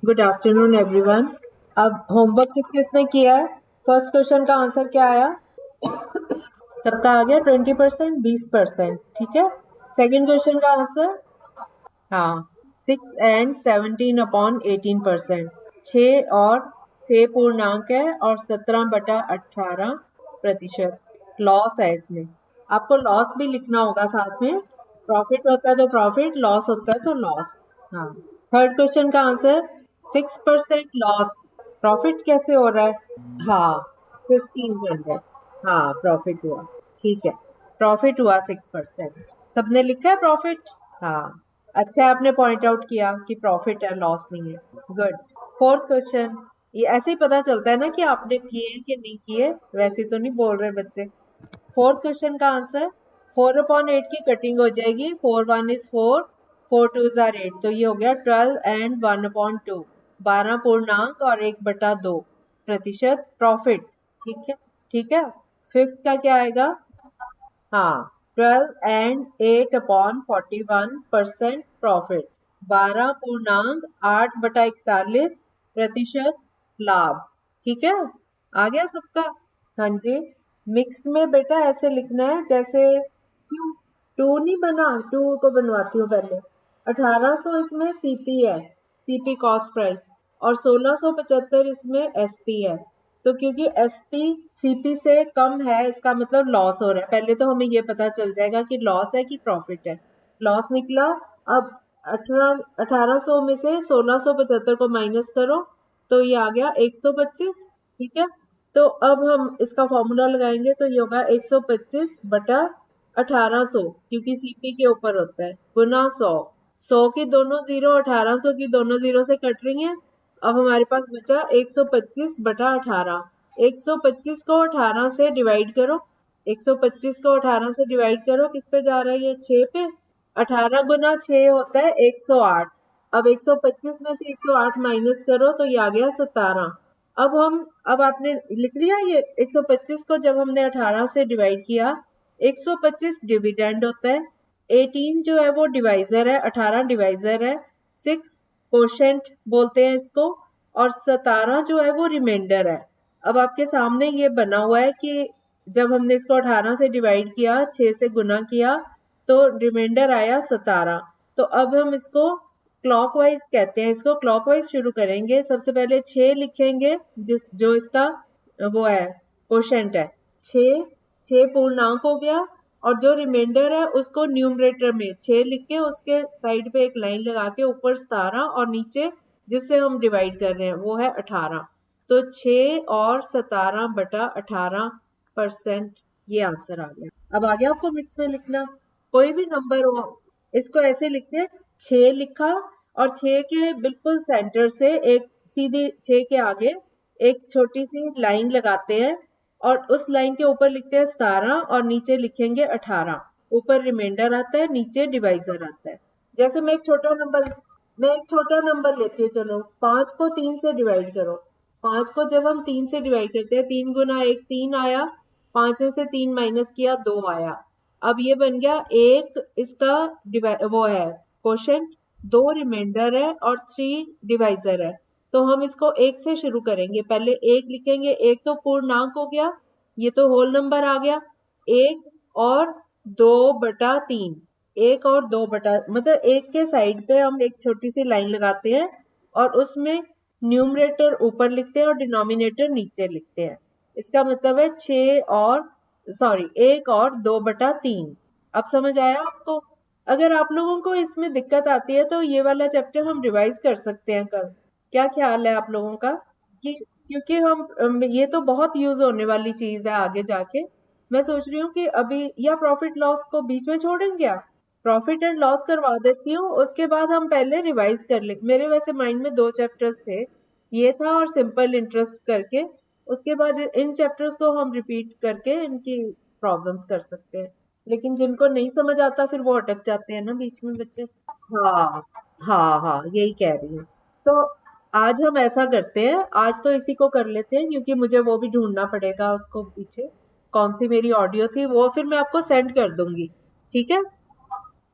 Good afternoon everyone. अब homework किस किसने किया है? फर्स्ट क्वेश्चन का आंसर क्या आया? सबका आ गया 20%, 20%। ठीक है। सेकंड क्वेश्चन का आंसर, हाँ, 6 and 17/18%। 6 है और 17/18%। लॉस है इसमें। आपको लॉस भी लिखना होगा साथ में। प्रॉफिट होता है तो प्रॉफिट, लॉस होता है तो लॉस। हाँ। थर्ड क्वेश्चन का आंसर, 6% लॉस। प्रॉफिट कैसे हो रहा है? हाँ, 1500। हाँ, प्रॉफिट हुआ। ठीक है, प्रॉफिट हुआ 6%। सबने लिखा है प्रॉफिट? हाँ। अच्छा है आपने पॉइंट आउट किया कि प्रॉफिट है, लॉस नहीं है। गुड। फोर्थ क्वेश्चन, ये ऐसे ही पता चलता है ना कि आपने किए कि नहीं किए, वैसे तो नहीं बोल रहे बच्चे। फोर्थ क्वेश्चन का आंसर, 4/8 की कटिंग हो जाएगी। 4 1 is 4, 4 2 are 8, तो ये हो गया 12 and 1/2। 12 पूर्णांक और 1/2% प्रॉफिट। ठीक है, ठीक है। फिफ्थ का क्या आएगा? हाँ, 12 and 8/41% प्रॉफिट। 12 पूर्णांक 8/41% लाभ। ठीक है, आ गया सबका? हाँ जी। मिक्स्ड में बेटा ऐसे लिखना है जैसे क्यों टू नहीं बना, टू को बनवाती हूँ पहले। 1800 इसमें सीपी है, सीपी कॉस्ट प्राइस, और 1675 इसमें एसपी है। तो क्योंकि एसपी सीपी से कम है, इसका मतलब लॉस हो रहा है। पहले तो हमें ये पता चल जाएगा कि लॉस है कि प्रॉफिट है। लॉस निकला। अब 1800 में से 1675 को माइनस करो तो ये आ गया 125। ठीक है, तो अब हम इसका फॉर्मूला लगाएंगे तो ये होगा 125/1800, क्योंकि सीपी के ऊपर होता है, गुना 100। 100 की दोनों जीरो 1800 की दोनों जीरो से कट रही हैं। अब हमारे पास बचा 125/18। 125 को 18 से डिवाइड करो। 125 को 18 से डिवाइड करो, किस पे जा रहा है ये? 6 पे। 18 गुना 6 होता है 108। अब 125 में से 108 माइनस करो तो ये आ गया 17। अब आपने लिख लिया ये 125 को जब हमने 18 से डिवाइड किया। 125 डिविडेंड होता है, 18 जो है वो डिवाइजर है, 18 डिवाइजर है, 6 कोशेंट बोलते हैं इसको, और 17 जो है वो रिमाइंडर है। अब आपके सामने ये बना हुआ है कि जब हमने इसको 18 से डिवाइड किया, 6 से गुना किया, तो रिमाइंडर आया 17। तो अब हम इसको क्लॉकवाइज कहते हैं, इसको क्लॉकवाइज शुरू करेंगे। सबसे पहले 6 लिखेंगे, जो इसका वो है, कोशेंट है। 6, 6 पूर्णांक हो गया, और जो रिमाइंडर है उसको न्यूमरेटर में 6 लिख के उसके साइड पे एक लाइन लगा के ऊपर 17, और नीचे जिससे हम डिवाइड कर रहे हैं वो है 18। तो 6 और 17/18%, ये आंसर आ गया। अब आ गया आपको मिक्स में लिखना। कोई भी नंबर हो, इसको ऐसे लिखते हैं, 6 लिखा और 6 के बिल्कुल सेंटर से एक सीधी 6 के आगे एक छोटी सी लाइन लगाते हैं, और उस लाइन के ऊपर लिखते हैं 17 और नीचे लिखेंगे 18। ऊपर रिमाइंडर आता है, नीचे डिवाइजर आता है। जैसे मैं एक छोटा नंबर लेती हूँ। चलो, 5 को 3 से डिवाइड करो। 5 को जब हम 3 से डिवाइड करते हैं, 3 गुना 1 3 आया, 5 में से 3 माइनस किया 2 आया। अब ये बन गया एक, इसका वो है क्वोशंट, 2 रिमाइंडर है और 3 डिवाइजर है। तो हम इसको एक से शुरू करेंगे। पहले एक लिखेंगे, एक तो पूर्णांक हो गया, ये तो होल नंबर आ गया। 1 और 2/3, 1 और 2 मतलब एक के साइड पे हम एक छोटी सी लाइन लगाते हैं, और उसमें न्यूमरेटर ऊपर लिखते हैं और डिनोमिनेटर नीचे लिखते हैं। इसका मतलब है 1 और 2/3। अब समझ आया आपको? अगर आप लोगों को इसमें दिक्कत आती है तो ये वाला चैप्टर हम रिवाइज कर सकते हैं कल। क्या ख्याल है आप लोगों का? कि क्योंकि ये तो बहुत यूज होने वाली चीज है आगे जाके। मैं सोच रही हूँ कि अभी या प्रॉफिट लॉस को बीच में छोड़ें क्या? प्रॉफिट एंड लॉस करवा देती हूँ, उसके बाद हम पहले रिवाइज कर ले। मेरे वैसे माइंड में 2 चैप्टर्स थे, ये था और सिंपल इंटरेस्ट करके। उसके बाद इन चैप्टर्स को हम रिपीट करके इनकी प्रॉब्लम्स कर सकते हैं। लेकिन जिनको नहीं समझ आता फिर वो अटक जाते हैं ना बीच में बच्चे। हाँ, हाँ, हाँ, यही कह रही हूँ। तो आज हम ऐसा करते हैं, आज तो इसी को कर लेते हैं, क्योंकि मुझे वो भी ढूंढना पड़ेगा उसको पीछे, कौन सी मेरी ऑडियो थी, वो फिर मैं आपको सेंड कर दूंगी। ठीक है,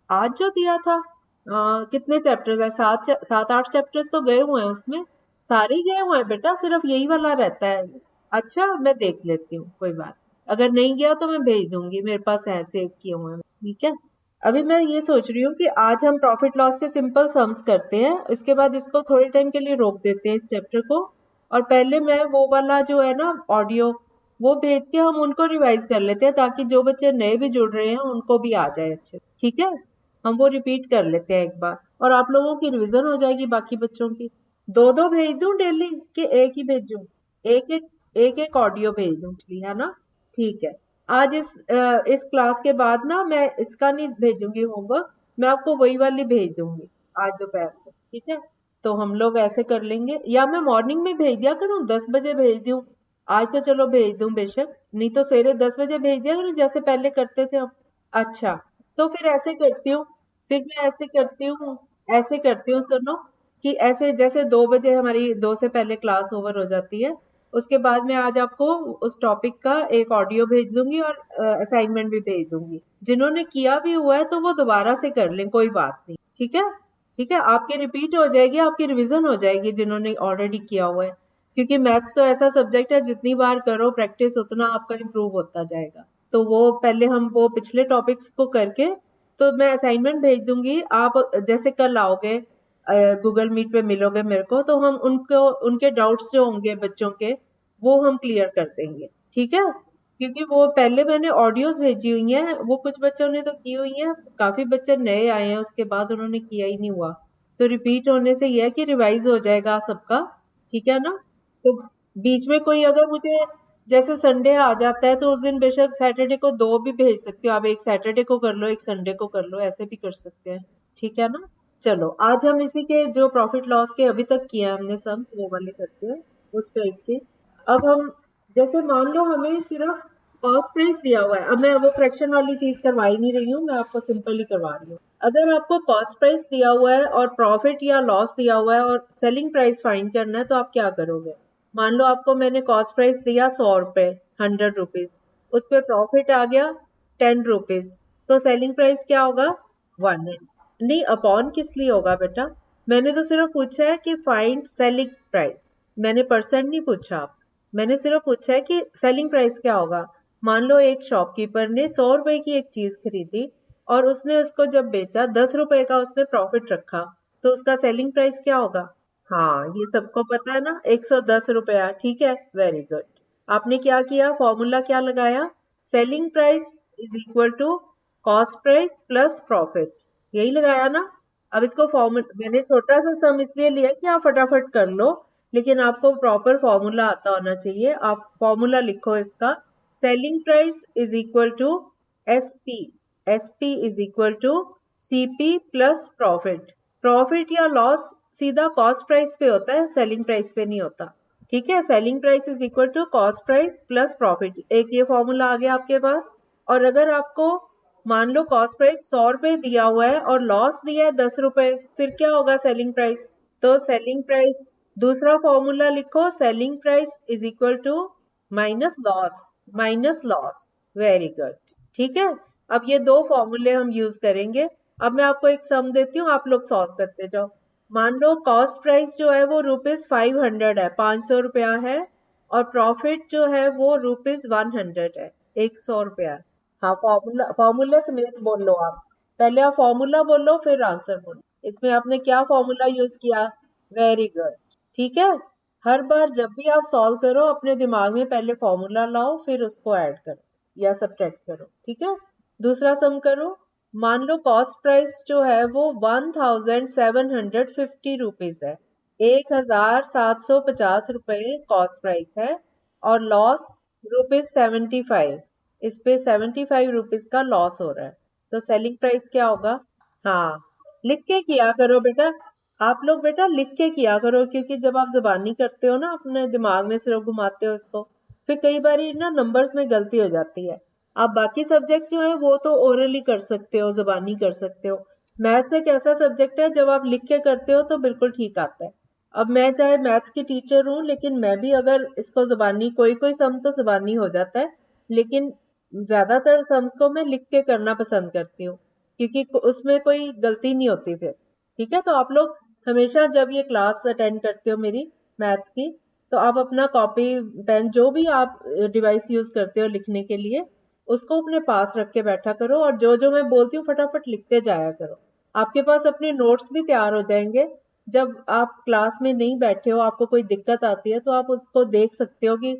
आज जो दिया था। कितने चैप्टर्स है? 7-8 चैप्टर्स तो गए हुए हैं उसमें, सारे ही गए हुए हैं बेटा, सिर्फ यही वाला रहता है। अच्छा, मैं देख लेती हूँ, कोई बात नहीं। अगर नहीं गया तो मैं भेज दूंगी, मेरे पास है, सेव किए हुए हैं, ठीक है। अभी मैं ये सोच रही हूँ कि आज हम प्रॉफिट लॉस के सिंपल सम्स करते हैं, इसके बाद इसको थोड़े टाइम के लिए रोक देते हैं इस चैप्टर को, और पहले मैं वो वाला जो है ना ऑडियो, वो भेज के हम उनको रिवाइज कर लेते हैं, ताकि जो बच्चे नए भी जुड़ रहे हैं उनको भी आ जाए अच्छे, ठीक है। हम वो रिपीट कर लेते हैं एक बार, और आप लोगों की रिवीजन हो जाएगी बाकी बच्चों की। दो दो भेज दूं डेली कि एक ही भेजूं? एक एक ऑडियो भेज दूं, है ना? ठीक है। आज इस क्लास के बाद ना मैं इसका नहीं भेजूंगी होमवर्क, मैं आपको वही वाली भेज दूंगी आज दोपहर को, ठीक है। तो हम लोग ऐसे कर लेंगे, या मैं मॉर्निंग में भेज दिया करूं, 10 बजे भेज दूं। आज तो चलो भेज दूं बेशक, नहीं तो सवेरे 10 बजे भेज दिया करूं जैसे पहले करते थे हम। अच्छा, तो फिर ऐसे करती हूँ, फिर मैं ऐसे करती हूँ सुनो, कि ऐसे जैसे 2 बजे हमारी 2 से पहले क्लास ओवर हो जाती है, उसके बाद मैं आज आपको उस टॉपिक का एक ऑडियो भेज दूंगी और असाइनमेंट भी भेज दूंगी। जिन्होंने किया भी हुआ है तो वो दोबारा से कर लें, कोई बात नहीं, ठीक है। ठीक है, आपकी रिपीट हो जाएगी, आपकी रिवीजन हो जाएगी जिन्होंने ऑलरेडी किया हुआ है, क्योंकि मैथ्स तो ऐसा सब्जेक्ट है, जितनी बार करो प्रैक्टिस उतना आपका इम्प्रूव होता जाएगा। तो वो पहले हम वो पिछले टॉपिक्स को करके, तो मैं असाइनमेंट भेज दूंगी, आप जैसे कल आओगे गूगल मीट पे मिलोगे मेरे को, तो हम उनको उनके डाउट्स जो होंगे बच्चों के, वो हम क्लियर कर देंगे, ठीक है। क्योंकि वो पहले मैंने ऑडियोज भेजी हुई हैं, वो कुछ बच्चों ने तो की हुई हैं, काफी बच्चे नए आए हैं उसके बाद उन्होंने किया ही नहीं हुआ। तो रिपीट होने से यह है कि रिवाइज हो जाएगा सबका, ठीक है ना। तो बीच में कोई अगर मुझे, जैसे संडे आ जाता है तो उस दिन बेशक सैटरडे को 2 भी भेज सकते हो आप, एक सैटरडे को कर लो, एक संडे को कर लो, ऐसे भी कर सकते हैं, ठीक है ना। चलो आज हम इसी के जो प्रॉफिट लॉस के अभी तक किया है हमने सम्स, वो वाले करते हैं, उस टाइप के। अब हम, जैसे मान लो हमें सिर्फ कॉस्ट प्राइस दिया हुआ है, अब मैं वो फ्रैक्शन वाली चीज करवा ही नहीं रही हूँ, मैं आपको सिंपल ही करवा रही हूँ। अगर आपको कॉस्ट प्राइस दिया हुआ है और प्रॉफिट या लॉस दिया हुआ है और सेलिंग प्राइस फाइंड करना है, तो आप क्या करोगे? मान लो आपको मैंने कॉस्ट प्राइस दिया 100 रुपए, 100 रुपीज, उस पे प्रॉफिट आ गया 10 रुपीज, तो सेलिंग प्राइस क्या होगा? 1। नहीं, अपॉन किस लिए होगा बेटा? मैंने तो सिर्फ पूछा है कि फाइंड सेलिंग प्राइस, मैंने परसेंट नहीं पूछा आप, मैंने सिर्फ पूछा है कि सेलिंग प्राइस क्या होगा। मान लो एक शॉपकीपर ने 100 रुपए की एक चीज खरीदी, और उसने उसको जब बेचा 10 रुपए का उसने प्रॉफिट रखा, तो उसका सेलिंग प्राइस क्या होगा? हाँ, ये सबको पता है ना, 110 रुपया, ठीक है, वेरी गुड। आपने क्या किया, फॉर्मूला क्या लगाया? Selling price is equal to cost price plus profit, यही लगाया ना। अब इसको फॉर्मूला मैंने छोटा सा सम इसलिए लिया कि आप फटाफट कर लो, लेकिन आपको प्रॉपर फॉर्मूला आता होना चाहिए। आप फॉर्मूला लिखो इसका, selling price is equal to SP, SP is equal to CP plus profit. Profit या लॉस सीधा कॉस्ट प्राइस पे होता है, सेलिंग प्राइस पे नहीं होता, ठीक है। Selling price is equal to cost price plus profit, एक ये फॉर्मूला आ गया आपके पास। और अगर आपको मान लो कॉस्ट प्राइस 100 रुपए दिया हुआ है और लॉस दिया है 10 रुपए, फिर क्या होगा सेलिंग प्राइस? तो सेलिंग प्राइस, दूसरा फॉर्मूला लिखो, selling price is equal to minus loss, minus loss, very good, ठीक है। अब ये दो फॉर्मूले हम यूज करेंगे। अब मैं आपको एक सम देती हूँ, आप लोग सॉल्व करते जाओ। मान लो कॉस्ट प्राइस जो है वो ₹500 है, 500 रुपया है, और प्रॉफिट जो है वो ₹100 है, 100 रुपया। हाँ, फॉर्मूला फॉर्मूला समेत बोलो आप, पहले आप फॉर्मूला बोलो फिर आंसर बोलो। इसमें आपने क्या फॉर्मूला यूज किया? वेरी गुड, ठीक है। हर बार जब भी आप सॉल्व करो अपने दिमाग में पहले फॉर्मूला लाओ, फिर उसको ऐड करो या सब्ट्रैक्ट करो, ठीक है। दूसरा सम करो। मान लो कॉस्ट प्राइस जो है वो 1750 रुपीज है, 1750 रुपए कॉस्ट प्राइस है, और लॉस ₹75, इस पे 75 रुपीज का लॉस हो रहा है, तो सेलिंग प्राइस क्या होगा? हाँ, लिख के किया करो बेटा, आप लोग बेटा लिख के किया करो, क्योंकि जब आप जुबानी करते हो ना, अपने दिमाग में सिर्फ घुमाते हो इसको, फिर कई बार ना नंबर्स में गलती हो जाती है। आप बाकी सब्जेक्ट्स जो है वो तो ओरली कर सकते हो, जुबानी कर सकते हो। मैथ्स एक ऐसा सब्जेक्ट है जब आप लिख के करते हो तो बिल्कुल ठीक आता है। अब मैं चाहे मैथ्स की टीचर हूँ, लेकिन मैं भी अगर इसको जुबानी, कोई कोई सम तो जुबानी हो जाता है, लेकिन ज्यादातर सम्स को मैं लिख के करना पसंद करती हूँ। क्योंकि उसमें कोई गलती नहीं होती फिर। ठीक है, तो आप लोग हमेशा जब ये क्लास अटेंड करते हो मेरी मैथ्स की, तो आप अपना कॉपी पेन जो भी आप डिवाइस यूज करते हो लिखने के लिए, उसको अपने पास रख के बैठा करो, और जो जो मैं बोलती हूँ फटाफट लिखते जाया करो। आपके पास अपने नोट्स भी तैयार हो जाएंगे। जब आप क्लास में नहीं बैठे हो, आपको कोई दिक्कत आती है, तो आप उसको देख सकते हो कि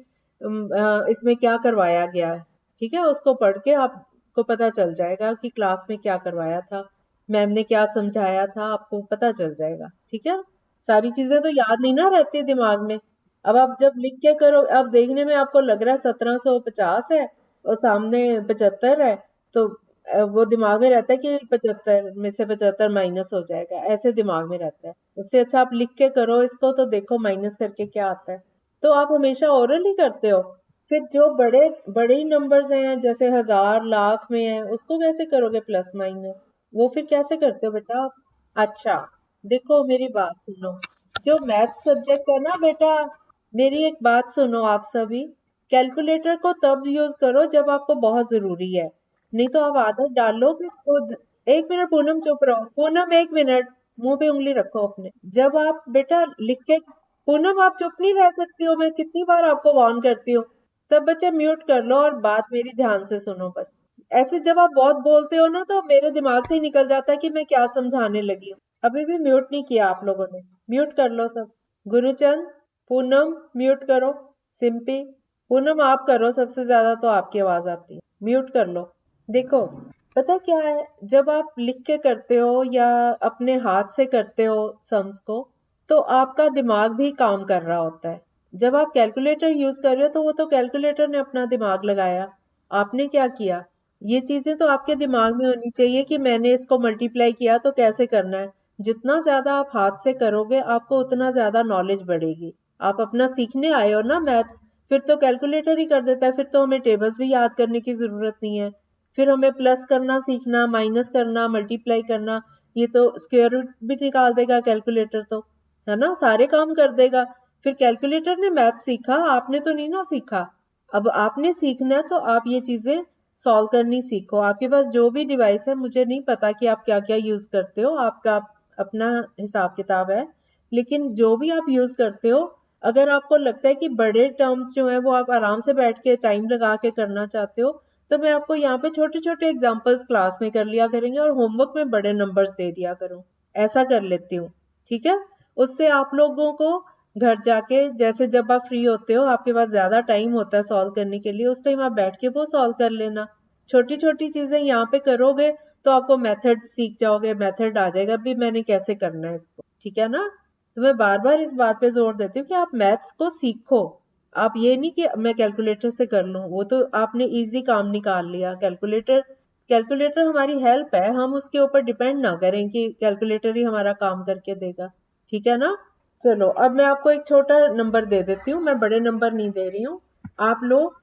इसमें क्या करवाया गया है। ठीक है, उसको पढ़ के आपको पता चल जाएगा कि क्लास में क्या करवाया था, मैम ने क्या समझाया था, आपको पता चल जाएगा। ठीक है, सारी चीजें तो याद नहीं ना रहती दिमाग में। अब आप जब लिख के करो, अब देखने में आपको लग रहा है 1750 है और सामने 75 है, तो वो दिमाग में रहता है कि 75 में से 75 माइनस हो जाएगा, ऐसे दिमाग में रहता है। उससे अच्छा आप लिख के करो इसको, तो देखो माइनस करके क्या आता है। तो आप हमेशा ओरल ही करते हो। फिर जो बड़े बड़े नंबर्स हैं, जैसे हजार लाख में है, उसको कैसे करोगे प्लस माइनस? वो फिर कैसे करते हो बेटा आप? अच्छा, देखो मेरी बात सुनो। जो मैथ सब्जेक्ट है ना बेटा, मेरी एक बात सुनो आप सभी। कैलकुलेटर को तब यूज करो जब आपको बहुत जरूरी है, नहीं तो आप आदत डालोगे खुद। एक मिनट पूनम, चुप रहो पूनम, एक मिनट। मुंह पे उंगली रखो अपने। जब आप बेटा लिख के, पूनम आप चुप नहीं रह सकती हो, मैं कितनी बार आपको वार्न करती हूँ। सब बच्चे म्यूट कर लो और बात मेरी ध्यान से सुनो बस। ऐसे जब आप बहुत बोलते हो ना, तो मेरे दिमाग से ही निकल जाता है कि मैं क्या समझाने लगी हूँ। अभी भी म्यूट नहीं किया आप लोगों ने, म्यूट कर लो सब। गुरुचंद, पूनम म्यूट करो। सिंपी, पूनम आप करो, सबसे ज्यादा तो आपकी आवाज आती है, म्यूट कर लो। देखो, पता क्या है, जब आप लिख के करते हो या अपने हाथ से करते हो सम्स को, तो आपका दिमाग भी काम कर रहा होता है। जब आप कैलकुलेटर यूज कर रहे हो, तो वो तो कैलकुलेटर ने अपना दिमाग लगाया, आपने क्या किया। ये चीजें तो आपके दिमाग में होनी चाहिए कि मैंने इसको मल्टीप्लाई किया तो कैसे करना है। जितना ज्यादा आप हाथ से करोगे, आपको उतना ज्यादा नॉलेज बढ़ेगी। आप अपना सीखने आए हो ना मैथ्स, फिर तो कैलकुलेटर ही कर देता है, फिर तो हमें टेबल्स भी याद करने की जरूरत नहीं है। फिर हमें प्लस करना सीखना, माइनस करना, मल्टीप्लाई करना, ये तो स्क्वायर रूट भी निकाल देगा कैलकुलेटर तो, है ना, सारे काम कर देगा। फिर कैलकुलेटर ने मैथ सीखा, आपने तो नहीं ना सीखा। अब आपने सीखना है, तो आप ये चीजें सॉल्व करनी सीखो। आपके पास जो भी डिवाइस है, मुझे नहीं पता कि आप क्या क्या यूज करते हो, आपका अपना हिसाब किताब है, लेकिन जो भी आप यूज करते हो, अगर आपको लगता है कि बड़े टर्म्स जो है वो आप आराम से बैठ के टाइम लगा के करना चाहते हो, तो मैं आपको यहाँ पे छोटे छोटे एग्जाम्पल्स क्लास में कर लिया करेंगे, और होमवर्क में बड़े नंबर्स दे दिया करूँ। ऐसा कर लेती हूँ। ठीक है, उससे आप लोगों को घर जाके, जैसे जब आप फ्री होते हो, आपके पास ज्यादा टाइम होता है सॉल्व करने के लिए, उस टाइम आप बैठ के वो सॉल्व कर लेना। छोटी छोटी चीजें यहाँ पे करोगे, तो आपको मेथड सीख जाओगे, मेथड आ जाएगा भी मैंने कैसे करना है इसको। ठीक है ना? तो मैं बार बार इस बात पे जोर देती हूँ कि आप मैथ्स को सीखो। आप ये नहीं कि मैं कैलकुलेटर से कर लूं, वो तो आपने इजी काम निकाल लिया। कैलकुलेटर कैलकुलेटर हमारी हेल्प है, हम उसके ऊपर डिपेंड ना करें कि कैलकुलेटर ही हमारा काम करके देगा। ठीक है ना? चलो, अब मैं आपको एक छोटा नंबर दे देती हूँ, मैं बड़े नंबर नहीं दे रही हूँ। आप लोग,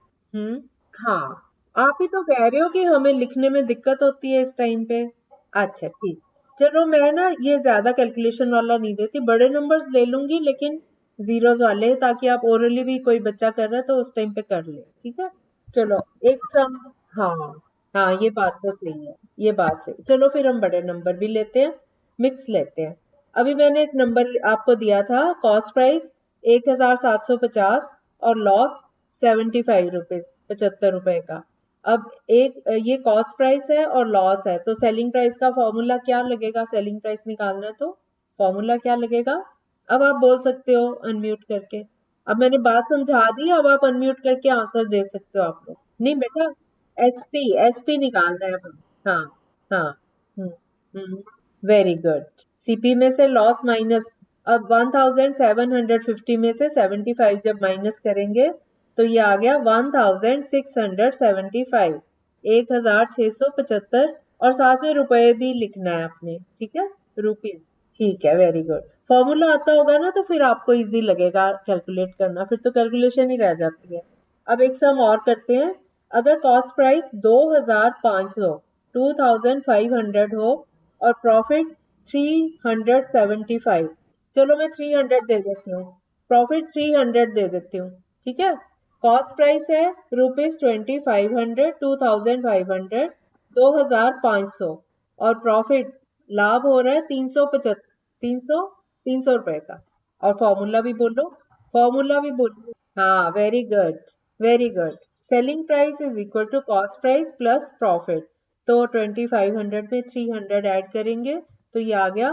हाँ, आप ही तो कह रहे हो कि हमें लिखने में दिक्कत होती है इस टाइम पे। अच्छा ठीक, चलो मैं ना ये ज्यादा कैलकुलेशन वाला नहीं देती, बड़े नंबर्स ले लूंगी, लेकिन जीरोस वाले, ताकि आप ओरली भी कोई बच्चा कर रहा है तो उस टाइम पे कर ले। ठीक है, चलो एक सम, हाँ हाँ, ये बात तो सही है, ये बात सही। चलो फिर हम बड़े नंबर भी लेते हैं, मिक्स लेते हैं। अभी मैंने एक नंबर आपको दिया था, कॉस्ट प्राइस 1750 और लॉस 75 रुपीज, 75 रुपए का। अब एक ये कॉस्ट प्राइस है और लॉस है, तो सेलिंग प्राइस का फॉर्मूला क्या लगेगा? सेलिंग प्राइस निकालना है तो फॉर्मूला क्या लगेगा? अब आप बोल सकते हो अनम्यूट करके। अब मैंने बात समझा दी, अब आप अनम्यूट करके आंसर दे सकते हो आप लोग। नहीं बेटा, एसपी एसपी निकालना है अब। हाँ हाँ, वेरी गुड। सीपी में से लॉस माइनस, अब 1750 में से 75 जब माइनस करेंगे, तो ये आ गया 1675, 1675, और साथ में रुपए भी लिखना है आपने। ठीक है, रुपीज। ठीक है, वेरी गुड। फॉर्मूला आता होगा ना, तो फिर आपको इजी लगेगा कैलकुलेट करना, फिर तो कैलकुलेशन ही रह जाती है। अब एक सम और करते हैं। अगर कॉस्ट प्राइस 2500, 2500 हो, और प्रॉफिट 375, चलो मैं 300 दे देती हूँ, प्रॉफिट 300 दे देती हूँ। ठीक है, कॉस्ट प्राइस है रुपीज 2500, 2500, 2500, 2500, और प्रॉफिट लाभ हो रहा है 300 रुपए का। और फॉर्मूला भी बोलो, फॉर्मूला भी बोलो। हाँ, very good, very good. Selling price is equal to cost price plus profit. तो 2500 में 300 ऐड करेंगे तो ये आ गया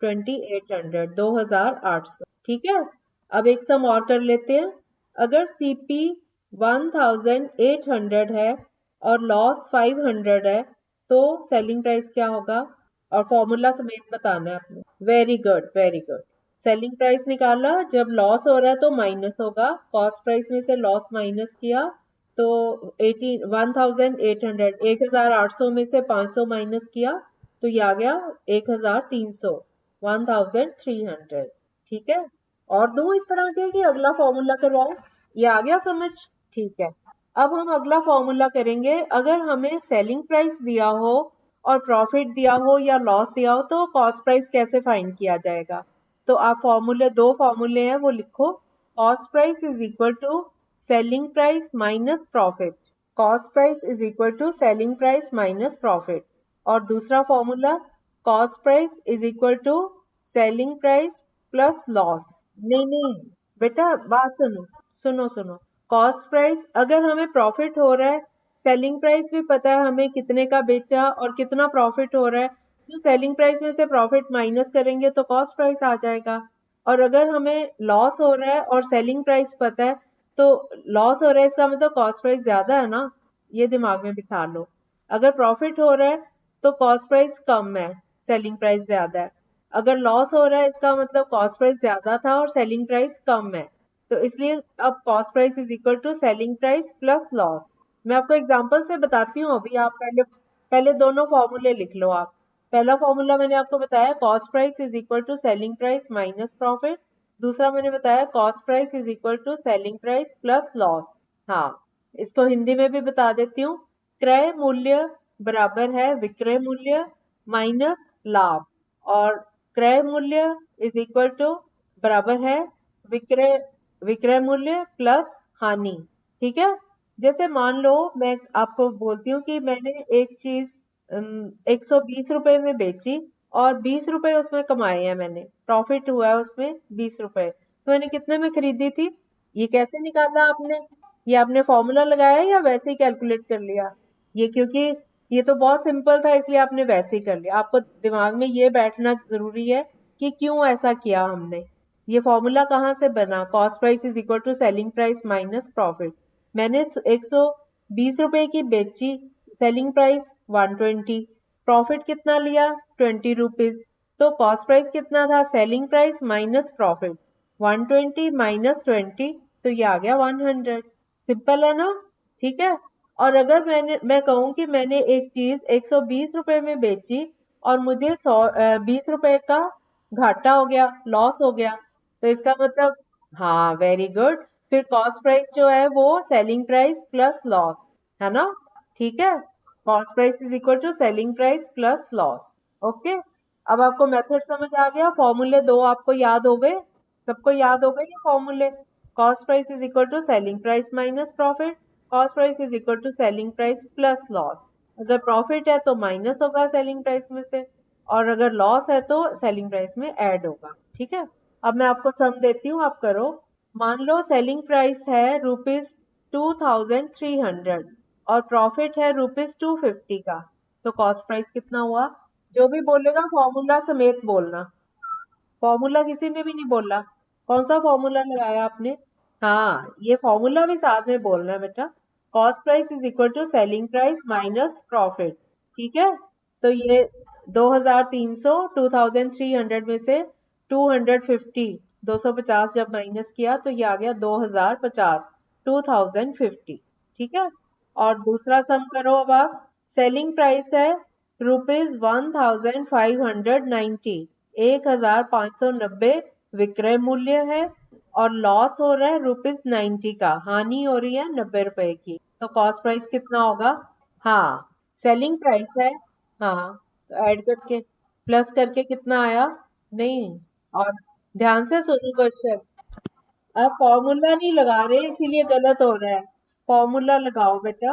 2800, 2800। ठीक है। अब एक सम और कर लेते हैं। अगर सीपी 1800 है और लॉस 500 है तो सेलिंग प्राइस क्या होगा? और फॉर्मूला समेत बताना है आपने। Very good, very good. Selling price निकाला, जब लॉस हो रहा है तो माइनस होगा, कॉस्ट प्राइस में से लॉस माइनस किया तो 1800 में से 500 माइनस किया तो ये आ गया 1300, 1300। ठीक है। और दो इस तरह के कि अगला फॉर्मूला करवाओ। ये आ गया समझ? ठीक है। अब हम अगला फॉर्मूला करेंगे। अगर हमें सेलिंग प्राइस दिया हो और प्रॉफिट दिया हो या लॉस दिया हो तो कॉस्ट प्राइस कैसे फाइंड किया जाएगा? तो आप फॉर्मूले, दो फॉर्मूले हैं वो लिखो। Cost price is equal to selling price minus profit. Cost price is equal to selling price minus profit. और दूसरा formula, cost price is equal to selling price plus loss. नहीं नहीं बेटा, बात सुनो, सुनो सुनो। कॉस्ट प्राइस, अगर हमें प्रॉफिट हो रहा है, सेलिंग प्राइस भी पता है हमें कितने का बेचा और कितना प्रॉफिट हो रहा है, तो सेलिंग प्राइस में से प्रॉफिट माइनस करेंगे तो कॉस्ट प्राइस आ जाएगा। और अगर हमें लॉस हो रहा है और सेलिंग प्राइस पता है तो लॉस हो रहा है इसका मतलब कॉस्ट प्राइस ज्यादा है ना, ये दिमाग में बिठा लो। अगर प्रॉफिट हो रहा है तो कॉस्ट प्राइस कम है, सेलिंग प्राइस ज्यादा है। अगर लॉस हो रहा है इसका मतलब कॉस्ट प्राइस ज्यादा था और सेलिंग प्राइस कम है। तो इसलिए अब cost price is equal to selling price plus loss. मैं आपको एग्जांपल से बताती हूँ। अभी आप पहले पहले दोनों फॉर्मूले लिख लो आप। पहला फॉर्मूला मैंने आपको बताया, cost price is equal to selling price minus profit. दूसरा मैंने बताया cost price is equal to selling price plus loss. हाँ, इसको हिंदी में भी बता देती हूँ। क्रय मूल्य बराबर है विक्रय मूल्य माइनस लाभ, और क्रय मूल्य इज इक्वल टू बराबर है विक्रय विक्रय मूल्य प्लस हानि। ठीक है। जैसे मान लो मैं आपको बोलती हूँ कि मैंने एक चीज 120 रुपए में बेची और 20 रुपए उसमें कमाए हैं, मैंने प्रॉफिट हुआ है उसमें 20 रुपए। तो मैंने कितने में खरीदी थी? ये कैसे निकाला आपने? ये आपने फॉर्मूला लगाया या वैसे ही कैलकुलेट कर लिया? ये क्योंकि ये तो बहुत सिंपल था इसलिए आपने वैसे ही कर लिया। आपको दिमाग में ये बैठना जरूरी है कि क्यों ऐसा किया हमने। ये फॉर्मूला कहाँ से बना? Cost price is equal to selling price minus profit. मैंने 120 रुपए की बेची, सेलिंग प्राइस 120, प्रॉफिट कितना लिया? 20 रुपीज। तो कॉस्ट प्राइस कितना था? Selling price minus profit, 120 minus 20, तो ये आ गया 100। सिंपल है ना? ठीक है। और अगर मैं कहूँ कि मैंने एक चीज 120 रुपए में बेची और मुझे 20 रुपए का घाटा हो गया, लॉस हो गया, तो इसका मतलब, हाँ वेरी गुड, फिर कॉस्ट प्राइस जो है वो सेलिंग प्राइस प्लस लॉस है ना। ठीक है। Cost price is equal to selling price plus loss. Okay. अब आपको मेथड समझ आ गया, फॉर्मूले दो आपको याद हो गए, सबको याद हो गए ये फॉर्मूले। Cost price is equal to selling price minus profit, cost price is equal to selling price plus loss. अगर प्रॉफिट है तो माइनस होगा सेलिंग प्राइस में से, और अगर लॉस है तो सेलिंग प्राइस में ऐड होगा। ठीक है। अब मैं आपको सम देती हूँ, आप करो। मान लो सेलिंग प्राइस है ₹2300 और प्रॉफिट है ₹250 का, तो कॉस्ट प्राइस कितना हुआ? जो भी बोलेगा फॉर्मूला समेत बोलना। फॉर्मूला किसी ने भी नहीं बोला। कौन सा फॉर्मूला लगाया आपने? हाँ, ये फॉर्मूला भी साथ में बोलना है बेटा। Cost price is equal to selling price minus profit. ठीक है। तो ये 2300, 2300 में से 250, 250 जब माइनस किया तो ये आ गया 2050, 2050। ठीक है। और दूसरा सम करो अब आप। सेलिंग प्राइस है ₹1590, 1590 विक्रय मूल्य है, और लॉस हो रहा है ₹90 का, हानि हो रही है 90 रुपए की, तो कॉस्ट प्राइस कितना होगा? हाँ, सेलिंग प्राइस है। हाँ, तो ऐड करके प्लस करके कितना आया? नहीं, और ध्यान से सुनो क्वेश्चन। आप फॉर्मूला नहीं लगा रहे इसीलिए गलत हो रहा है। फॉर्मूला लगाओ बेटा।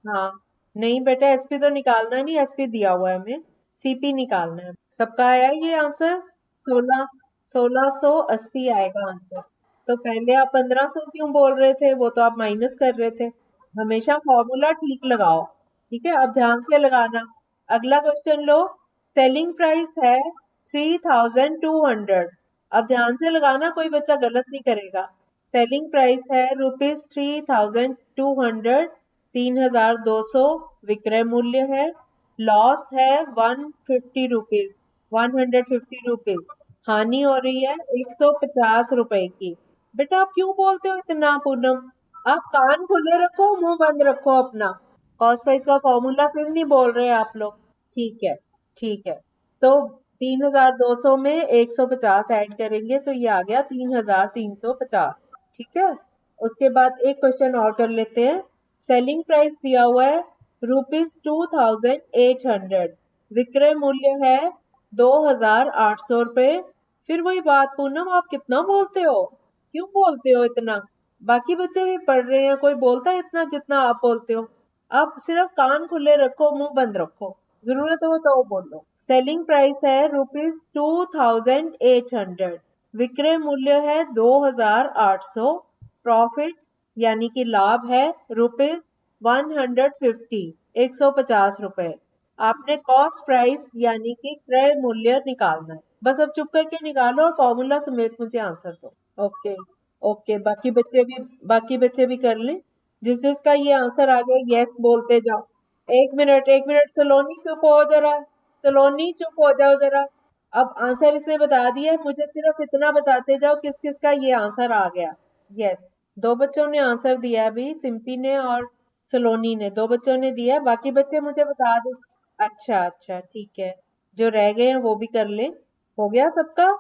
हाँ, नहीं बेटा एसपी तो निकालना नहीं, एसपी दिया हुआ है हमें। सीपी निकालना है। सबका आया ये आंसर? 1680 आएगा आंसर। तो पहले आप 1500 क्यों बोल रहे थे? वो तो आप माइनस कर रहे थे। हमेशा फॉर्मूला ठीक लगाओ। ठीक है, अब ध्यान से लगाना। अगला क्वेश्चन लो। सेलिंग प्राइस है 3200। अब ध्यान से लगाना, कोई बच्चा गलत नहीं करेगा। सेलिंग प्राइस है ₹3200, 3200 विक्रय मूल्य है। लॉस है ₹150, ₹150। हानि हो रही है ₹150 की। बेटा आप क्यों बोलते हो इतना पूनम? आप कान खुले रखो, मुंह बंद रखो अपना। कॉस्ट प्राइस का फॉर्मूला फिर नहीं बोल रहे आप लोग। ठीक है, ठीक है। तो 3200 में 150 ऐड करेंगे तो ये आ गया 3350। ठीक है। उसके बाद एक क्वेश्चन और कर लेते हैं। सेलिंग प्राइस दिया हुआ है ₹2800, विक्रय मूल्य है ₹2800। फिर वही बात पूनम, आप कितना बोलते हो? क्यों बोलते हो इतना? बाकी बच्चे भी पढ़ रहे हैं, कोई बोलता है इतना जितना आप बोलते हो? आप सिर्फ कान खुले रखो, मुंह बंद रखो। जरूरत हो तो बोलो। सेलिंग प्राइस है ₹2800, विक्रय मूल्य है 2800। प्रॉफिट यानी कि लाभ है ₹150, ₹150। आपने कॉस्ट प्राइस यानी कि क्रय मूल्य निकालना है। बस अब चुप करके निकालो और फॉर्मूला समेत मुझे आंसर दो। Okay, okay. बाकी बच्चे भी कर लें। जिस जिसका ये आंसर आ गया यस बोलते जाओ। एक मिनट सलोनी चुप हो जरा। सलोनी चुप हो जाओ जरा। अब आंसर इसने बता दिया है, मुझे सिर्फ इतना बताते जाओ किस किस का ये आंसर आ गया। यस, दो बच्चों ने आंसर दिया है अभी, सिंपी ने और सलोनी ने, दो बच्चों ने दिया है। बाकी बच्चे मुझे बता दो। अच्छा अच्छा, ठीक है। जो रह गए हैं वो भी कर ले। हो गया सबका?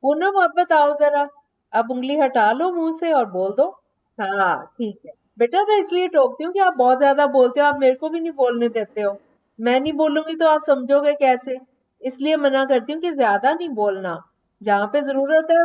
पूनम अब बताओ जरा। अब उंगली हटा लो मुंह से और बोल दो। हाँ ठीक है। बेटा मैं इसलिए टोकती हूँ कि आप बहुत ज्यादा बोलते हो, आप मेरे को भी नहीं बोलने देते हो। मैं नहीं बोलूंगी तो आप समझोगे कैसे? इसलिए मना करती हूँ कि ज्यादा नहीं बोलना। जहाँ पे जरूरत है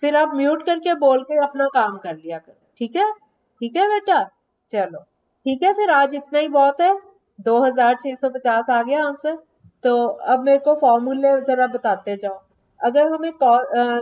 फिर आप म्यूट करके बोल के अपना काम कर लिया करो। ठीक है? ठीक है बेटा। चलो, ठीक है, फिर आज इतना ही बहुत है। 2650 आ गया आंसर। तो अब मेरे को फॉर्मूले जरा बताते जाओ। अगर हमें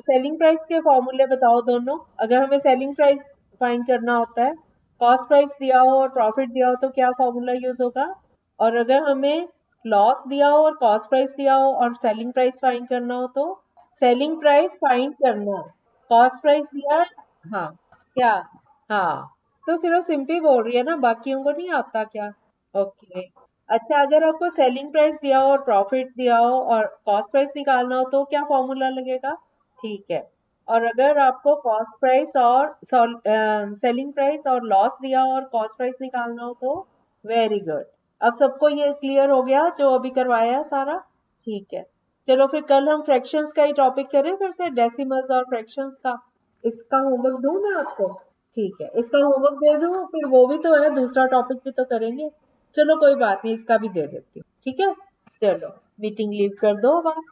सेलिंग प्राइस के फॉर्मूले बताओ दोनों। अगर हमें सेलिंग प्राइस फाइंड करना होता है, कॉस्ट प्राइस दिया हो और प्रॉफिट दिया हो तो क्या फॉर्मूला यूज होगा? और अगर हमें लॉस दिया हो और कॉस्ट प्राइस दिया हो और सेलिंग प्राइस फाइंड करना हो तो सेलिंग प्राइस फाइंड करना है। कॉस्ट प्राइस दिया है। हाँ, क्या? हाँ, तो सिर्फ सिंपल बोल रही है ना, बाकियों को नहीं आता क्या? ओके। अच्छा, अगर आपको सेलिंग प्राइस दिया हो और प्रॉफिट दिया हो और कॉस्ट प्राइस निकालना हो तो क्या फॉर्मूला लगेगा? ठीक है। और अगर आपको कॉस्ट प्राइस और सेलिंग प्राइस और लॉस दिया हो और कॉस्ट प्राइस निकालना हो तो वेरी गुड। अब सबको ये क्लियर हो गया जो अभी करवाया है सारा? ठीक है। चलो फिर कल हम फ्रैक्शंस का ही टॉपिक करें फिर से, डेसिमल्स और फ्रैक्शंस का। इसका होमवर्क दूं मैं आपको? ठीक है, इसका होमवर्क दे दूं, फिर वो भी तो है, दूसरा टॉपिक भी तो करेंगे। चलो कोई बात नहीं, इसका भी दे देती हूँ। ठीक है, चलो मीटिंग लीव कर दो अब आप।